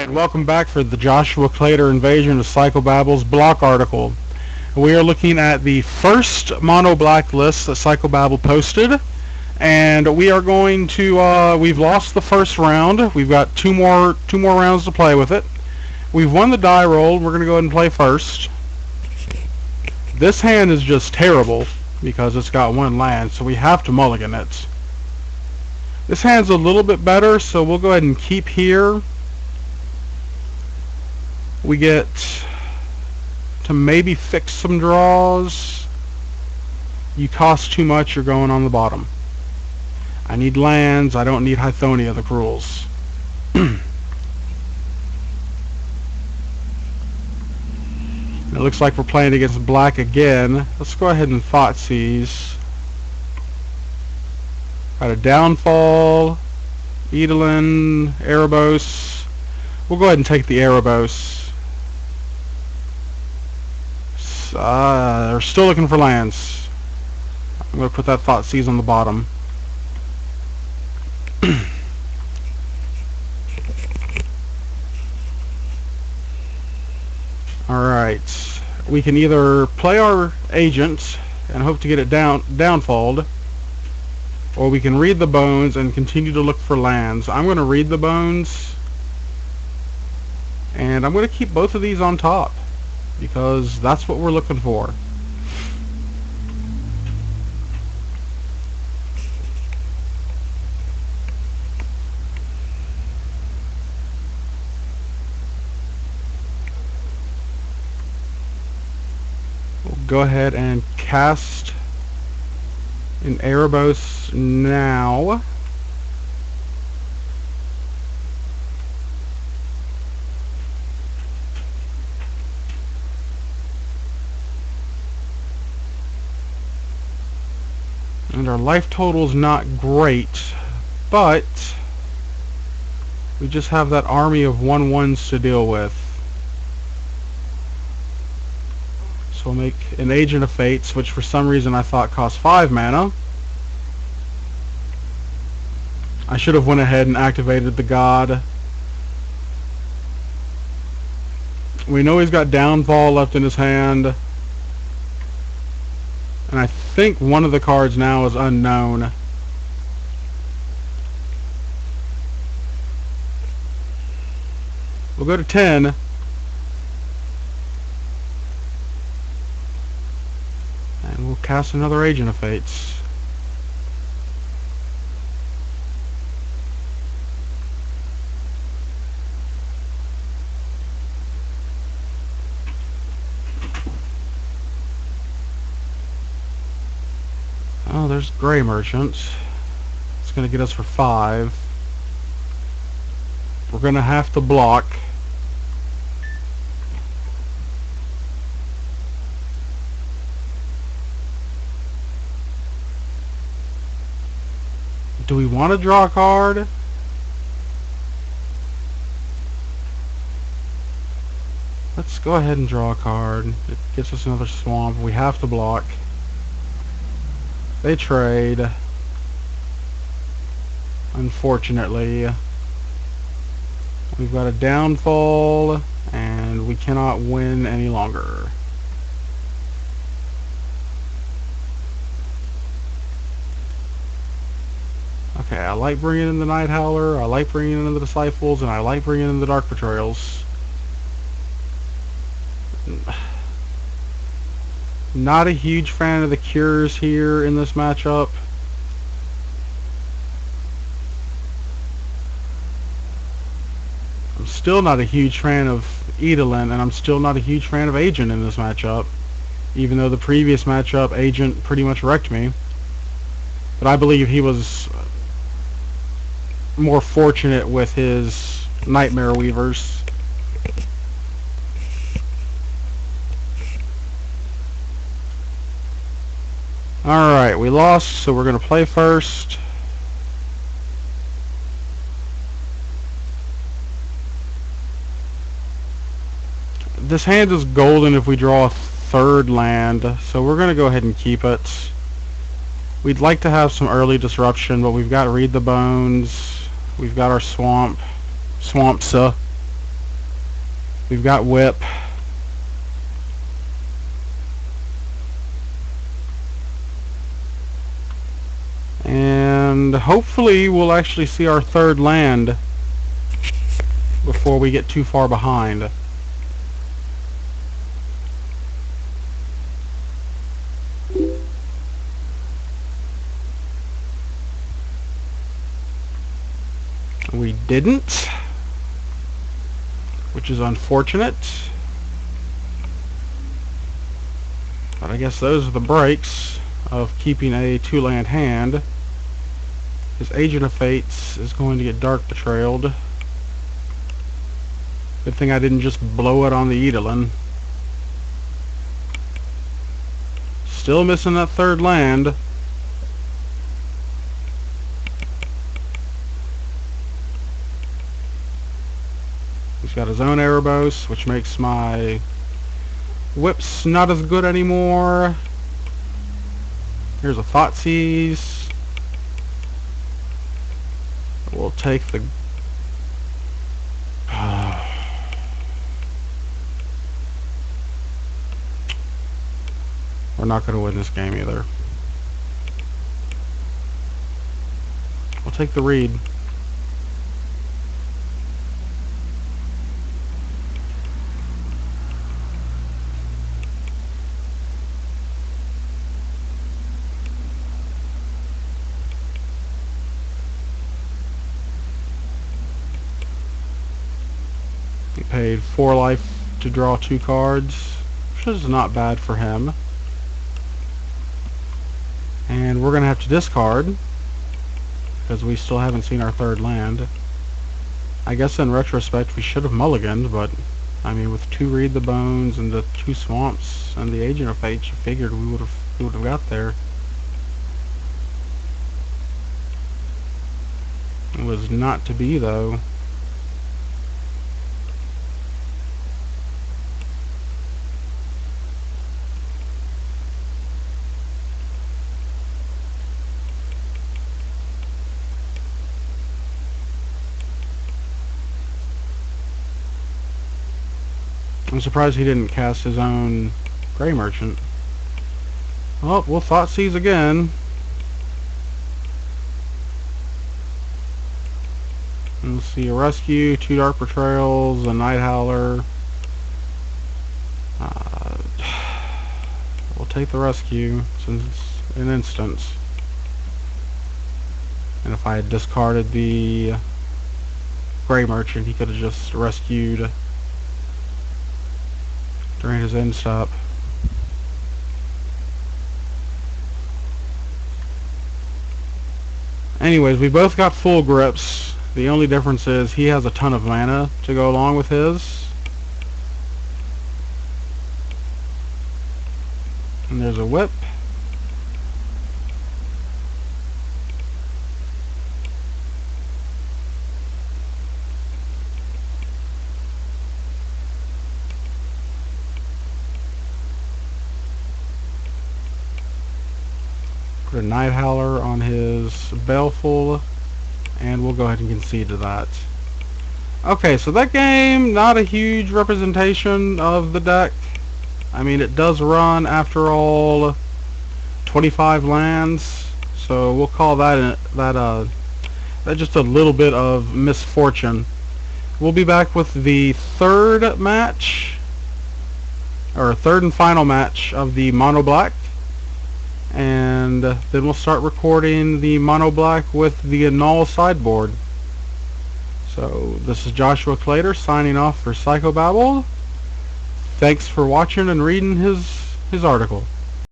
Alright, welcome back for the Joshua Claytor Invasion of Psychobabbles block article. We are looking at the first mono black list that Psychobabble posted, and we are going to, we've lost the first round. We've got two more rounds to play with it. We've won the die roll. We're going to go ahead and play first. This hand is just terrible because it's got one land, so we have to mulligan it. This hand's a little bit better, so we'll go ahead and keep here. We get to maybe fix some draws. You cost too much, you're going on the bottom. I need lands, I don't need Hythonia the Cruels. It looks like we're playing against black again. Let's go ahead and Thoughtseize. Got a Downfall, Eidolon, Erebos. We'll go ahead and take the Erebos. They're still looking for lands. I'm going to put that Thoughtseize on the bottom. Alright. We can either play our agent and hope to get it downfalled, or we can read the bones and continue to look for lands. I'm going to read the bones, and I'm going to keep both of these on top, because that's what we're looking for. We'll go ahead and cast an Erebos now. And our life total's not great, but we just have that army of 1/1s to deal with. So we'll make an Agent of Fates, which for some reason I thought cost 5 mana. I should have went ahead and activated the god. We know he's got Downfall left in his hand. And I think one of the cards now is unknown. We'll go to 10. And we'll cast another Agent of Fates. Oh, there's Grey Merchant. It's going to get us for 5. We're going to have to block. Do we want to draw a card? Let's go ahead and draw a card. It gets us another swamp. We have to block. They trade. Unfortunately, we've got a Downfall, and we cannot win any longer. Okay, I like bringing in the Night Howler, I like bringing in the Disciples, and I like bringing in the Dark Betrayals. Not a huge fan of the Cures here in this matchup. I'm still not a huge fan of Eidolon, and I'm still not a huge fan of Agent in this matchup, even though the previous matchup Agent pretty much wrecked me. But I believe he was more fortunate with his Nightmare Weavers. Alright, we lost, so we're going to play first. This hand is golden if we draw a third land, so we're going to go ahead and keep it. We'd like to have some early disruption, but we've got Read the Bones. We've got our Swampsa. We've got whip. And hopefully we'll actually see our third land before we get too far behind. We didn't, which is unfortunate. But I guess those are the breaks of keeping a two-land hand. His Agent of Fates is going to get Dark Betrayaled. Good thing I didn't just blow it on the Eidolon. Still missing that third land. He's got his own Erebos, which makes my whips not as good anymore. Here's a Thoughtseize. We'll take the... We're not going to win this game either. We'll take the read. He paid 4 life to draw 2 cards, which is not bad for him. And we're going to have to discard, because we still haven't seen our third land. I guess in retrospect we should have mulliganed, but I mean with 2 Read the Bones and the 2 Swamps and the Agent of Fate, you figured we would have got there. It was not to be, though. I'm surprised he didn't cast his own Grey Merchant. Well, we'll Thoughtseize again. And we'll see a Rescue, 2 Dark Betrayals, a Night Howler. We'll take the Rescue since it's an instance. And if I had discarded the Grey Merchant, he could have just rescued during his end stop. Anyways, we both got full grips. The only difference is he has a ton of mana to go along with his. And there's a whip. Put a Night Howler on his Baleful, and we'll go ahead and concede to that. Okay, so that game, not a huge representation of the deck. I mean, it does run, after all, 25 lands, so we'll call that just a little bit of misfortune. We'll be back with the third match, or third and final match of the Mono Black. And then we'll start recording the Mono Black with the Annull sideboard. So this is Joshua Claytor signing off for Psychobabble. Thanks for watching and reading his article.